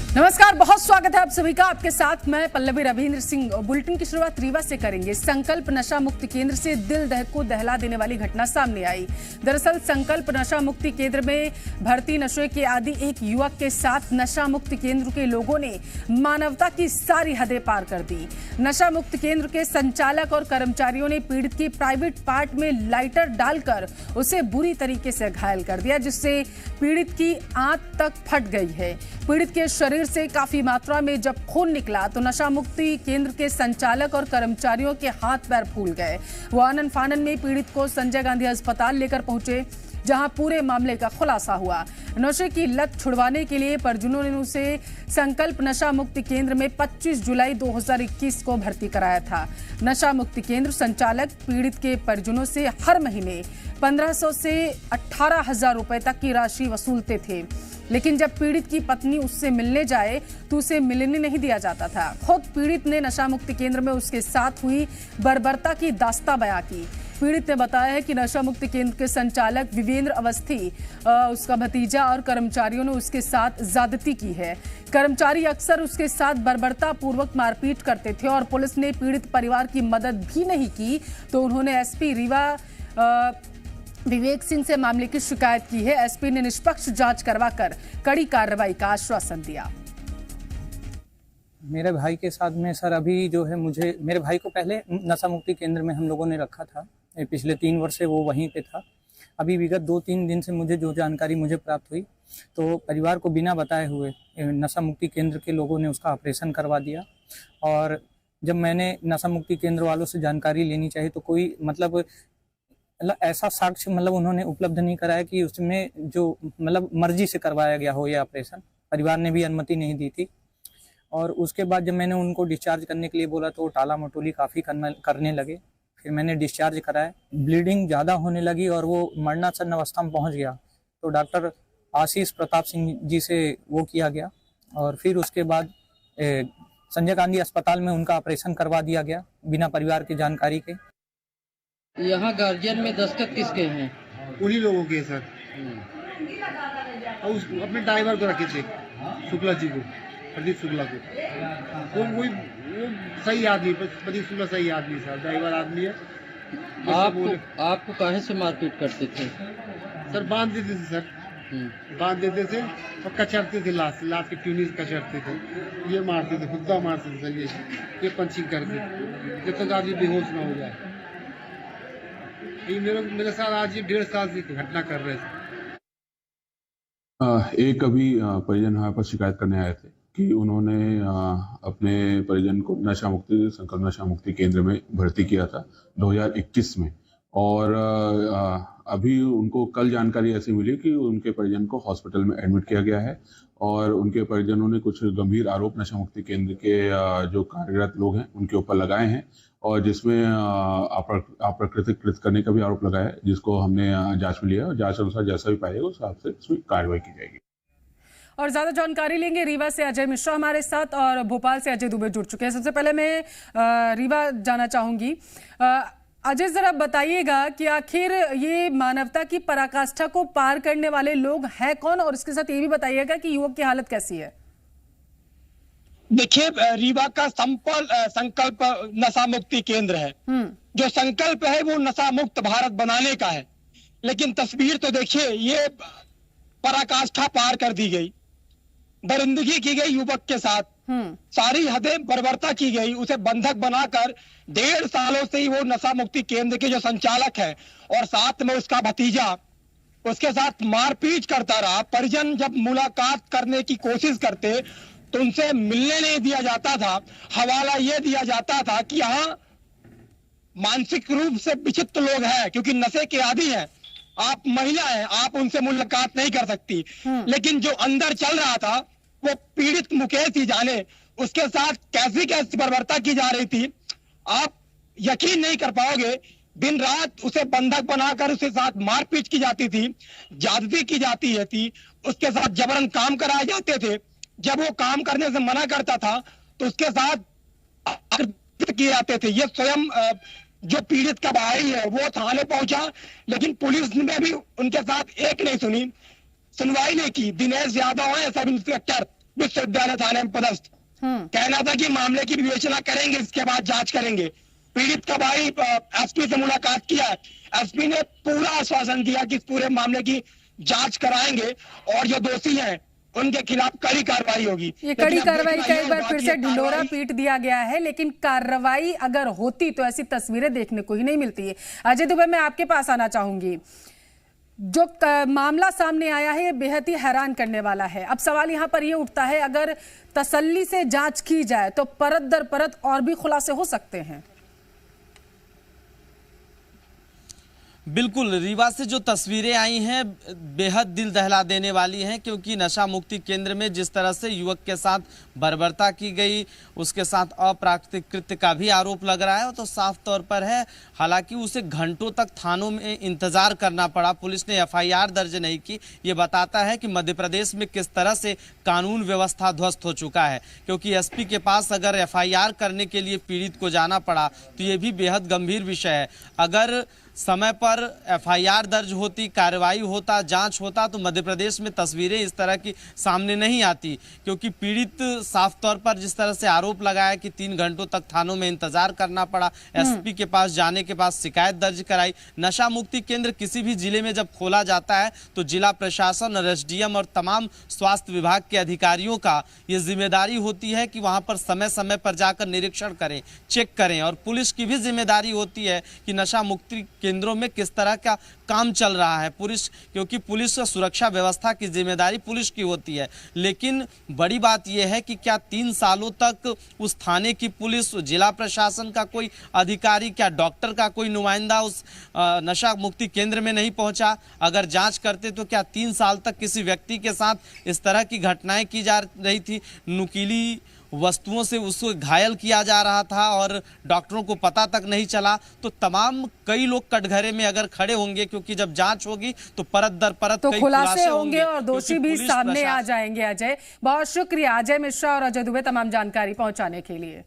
नमस्कार, बहुत स्वागत है आप सभी का। आपके साथ मैं पल्लवी रविंद्र सिंह। बुलेटिन की शुरुआत रीवा से करेंगे। संकल्प नशा मुक्ति केंद्र से दिल को दहला देने वाली घटना सामने आई। दरअसल संकल्प नशा मुक्ति केंद्र में भर्ती नशे के आदि एक युवक के साथ नशा मुक्ति केंद्र के लोगों ने मानवता की सारी हदें पार कर दी। नशा मुक्ति केंद्र के संचालक और कर्मचारियों ने पीड़ित की प्राइवेट पार्ट में लाइटर डालकर उसे बुरी तरीके से घायल कर दिया, जिससे पीड़ित की आंत तक फट गई है। पीड़ित के शरीर से काफी मात्रा में जब खून निकला तो नशा मुक्ति केंद्र के संचालक और कर्मचारियों के हाथ पैर फूल गए। वो आनन फानन में पीड़ित को संजय गांधी अस्पताल लेकर पहुंचे, जहां पूरे मामले का खुलासा हुआ। नशे की लत छुड़वाने के लिए परिजनों ने उसे संकल्प नशा मुक्ति केंद्र में 25 जुलाई 2021 को भर्ती कराया था। नशा मुक्ति केंद्र संचालक पीड़ित के परिजनों से हर महीने 1500 से 18,000 रुपए तक की राशि वसूलते थे, लेकिन जब पीड़ित की पत्नी उससे मिलने जाए तो उसे मिलने नहीं दिया जाता था। खुद पीड़ित ने नशा मुक्ति केंद्र में उसके साथ हुई बर्बरता की दास्तां बयां की। पीड़ित ने बताया है कि नशा मुक्ति केंद्र के संचालक विवेंद्र अवस्थी, उसका भतीजा और कर्मचारियों ने उसके साथ ज्यादती की है। कर्मचारी अक्सर उसके साथ बर्बरता पूर्वक मारपीट करते थे और पुलिस ने पीड़ित परिवार की मदद भी नहीं की तो उन्होंने एसपी रीवा विवेक सिंह से मामले की शिकायत की है। एसपी ने निष्पक्ष जांच करवाकर कड़ी कार्रवाई का आश्वासन दिया। मेरे भाई के साथ में सर अभी जो है मेरे भाई को पहले नशा मुक्ति केंद्र में हम लोगों ने रखा था। पिछले 3 वर्ष से वो वहीं पे था। अभी विगत 2-3 दिन से मुझे जो जानकारी मुझे प्राप्त हुई तो परिवार को बिना बताए हुए नशा मुक्ति केंद्र के लोगों ने उसका ऑपरेशन करवा दिया। और जब मैंने नशा मुक्ति केंद्र वालों से जानकारी लेनी चाहिए तो कोई मतलब ऐसा साक्ष्य उन्होंने उपलब्ध नहीं कराया कि उसमें जो मर्जी से करवाया गया हो ये ऑपरेशन। परिवार ने भी अनुमति नहीं दी थी। और उसके बाद जब मैंने उनको डिस्चार्ज करने के लिए बोला तो वो टाला मटोली काफ़ी करने लगे। फिर मैंने डिस्चार्ज कराया, ब्लीडिंग ज़्यादा होने लगी और वो मरणासन्न अवस्था में पहुँच गया। तो डॉक्टर आशीष प्रताप सिंह जी से वो किया गया और फिर उसके बाद संजय गांधी अस्पताल में उनका ऑपरेशन करवा दिया गया बिना परिवार की जानकारी के। यहाँ गार्जियन में दस्तखत किसके हैं? उन्हीं लोगों के सर। और अपने ड्राइवर को रखे थे, शुक्ला जी को, प्रदीप शुक्ला को। तो वो सही आदमी, प्रदीप शुक्ला सही आदमी सर, ड्राइवर आदमी है। आपको काहे से मारपीट करते थे? सर बांध देते थे सर, बांध देते थे और कचरते थे, लाश के ट्यूनिस कचरते थे, ये मारते थे, खुदा मारते थे सर, ये पंचिंग करते जब तक आदमी बेहोश ना हो जाए। मेरे साथ आज ये 1.5 साल से घटना कर रहे थे। एक अभी परिजन हमारे पास शिकायत करने आए थे कि उन्होंने अपने परिजन को संकल्प नशा मुक्ति केंद्र में भर्ती किया था 2021 में। और अभी उनको कल जानकारी ऐसी मिली कि उनके परिजन को हॉस्पिटल में एडमिट किया गया है और उनके परिजनों ने कुछ गंभीर आरोप नशा मुक्ति केंद्र के जो कार्यरत लोग हैं उनके ऊपर लगाए हैं और जिसमें अप्राकृतिक कृत्य करने का भी आरोप लगाया है, जिसको हमने जांच में लिया और जांच अनुसार जैसा भी पाएगा उस हिसाब से इसमें कार्रवाई की जाएगी। और ज्यादा जानकारी लेंगे रीवा से अजय मिश्रा हमारे साथ और भोपाल से अजय दुबे जुड़ चुके हैं। सबसे पहले मैं रीवा जाना चाहूंगी। अजय, जरा बताइएगा कि आखिर ये मानवता की पराकाष्ठा को पार करने वाले लोग हैं कौन, और इसके साथ ये भी बताइएगा कि युवक की हालत कैसी है। देखिए, रीवा का संकल्प नशा मुक्ति केंद्र है। जो संकल्प है वो नशा मुक्त भारत बनाने का है, लेकिन तस्वीर तो देखिए, ये पराकाष्ठा पार कर दी गई, दरिंदगी की गई युवक के साथ, सारी हदें बर्बरता की गई, उसे बंधक बनाकर 1.5 सालों से ही वो नशा मुक्ति केंद्र के जो संचालक है और साथ में उसका भतीजा उसके साथ मारपीट करता रहा। परिजन जब मुलाकात करने की कोशिश करते तो उनसे मिलने नहीं दिया जाता था। हवाला ये दिया जाता था कि यहाँ मानसिक रूप से विचित्र लोग हैं, क्योंकि नशे के आदी हैं, आप महिला हैं, आप उनसे मुलाकात नहीं कर सकती। लेकिन जो अंदर चल रहा था वो पीड़ित मुकेश ही जाने, उसके साथ कैसी कैसी बर्बरता की जा रही थी, आप यकीन नहीं कर पाओगे। दिन रात उसे बंधक बनाकर उसके साथ मारपीट की जाती थी, ज्यादती की जाती थी, उसके साथ जबरन काम कराए जाते थे। जब वो काम करने से मना करता था तो उसके साथ किए जाते थे। ये स्वयं जो पीड़ित का भाई है वो थाने पहुंचा, लेकिन पुलिस ने भी उनके साथ एक नहीं सुनवाई नहीं की। दिनेश यादव है सब इंस्पेक्टर, विश्वविद्यालय थाने में पदस्थ। कहना था कि मामले की विवेचना करेंगे, इसके बाद जांच करेंगे। पीड़ित का भाई एसपी से मुलाकात किया, एसपी ने पूरा आश्वासन दिया कि इस पूरे मामले की जांच कराएंगे और जो दोषी हैं उनके खिलाफ कड़ी कार्रवाई होगी। ये कड़ी कार्रवाई का एक बार फिर से ढिंढोरा पीट दिया गया है, लेकिन कार्रवाई अगर होती तो ऐसी तस्वीरें देखने को ही नहीं मिलती है। अजय दुबे, मैं आपके पास आना चाहूंगी। जो मामला सामने आया है ये बेहद ही हैरान करने वाला है। अब सवाल यहाँ पर ये उठता है, अगर तसल्ली से जांच की जाए तो परत दर परत और भी खुलासे हो सकते हैं। बिल्कुल, रीवा से जो तस्वीरें आई हैं बेहद दिल दहला देने वाली हैं, क्योंकि नशा मुक्ति केंद्र में जिस तरह से युवक के साथ बर्बरता की गई, उसके साथ अप्राकृतिक कृत्य का भी आरोप लग रहा है, तो साफ तौर पर है। हालांकि उसे घंटों तक थानों में इंतजार करना पड़ा, पुलिस ने एफआईआर दर्ज नहीं की। ये बताता है कि मध्य प्रदेश में किस तरह से कानून व्यवस्था ध्वस्त हो चुका है, क्योंकि एसपी के पास अगर एफआईआर करने के लिए पीड़ित को जाना पड़ा तो ये भी बेहद गंभीर विषय है। अगर समय पर एफआईआर दर्ज होती, कार्रवाई होता, जांच होता तो मध्य प्रदेश में तस्वीरें इस तरह की सामने नहीं आती, क्योंकि पीड़ित साफ तौर पर जिस तरह से आरोप लगाया कि 3 घंटों तक थानों में इंतजार करना पड़ा, एसपी के पास जाने के बाद शिकायत दर्ज कराई। नशा मुक्ति केंद्र किसी भी जिले में जब खोला जाता है तो जिला प्रशासन और एसडीएम और तमाम स्वास्थ्य विभाग के अधिकारियों का ये जिम्मेदारी होती है कि वहां पर समय समय पर जाकर निरीक्षण करें, चेक करें, और पुलिस की भी जिम्मेदारी होती है कि नशा मुक्ति केंद्रों में किस तरह का काम चल रहा है। पुलिस, क्योंकि पुलिस सुरक्षा व्यवस्था की जिम्मेदारी पुलिस की होती है। लेकिन बड़ी बात यह है कि क्या 3 सालों तक उस थाने की पुलिस, जिला प्रशासन का कोई अधिकारी, क्या डॉक्टर का कोई नुमाइंदा उस नशा मुक्ति केंद्र में नहीं पहुंचा? अगर जांच करते तो क्या 3 साल तक किसी व्यक्ति के साथ इस तरह की घटनाएं की जा रही थी? नुकीली वस्तुओं से उसको घायल किया जा रहा था और डॉक्टरों को पता तक नहीं चला। तो तमाम कई लोग कटघरे में अगर खड़े होंगे, क्योंकि जब जांच होगी तो परत दर परत तो कई खुलासे होंगे और दोषी भी सामने आ जाएंगे। अजय, बहुत शुक्रिया अजय मिश्रा और अजय दुबे तमाम जानकारी पहुंचाने के लिए।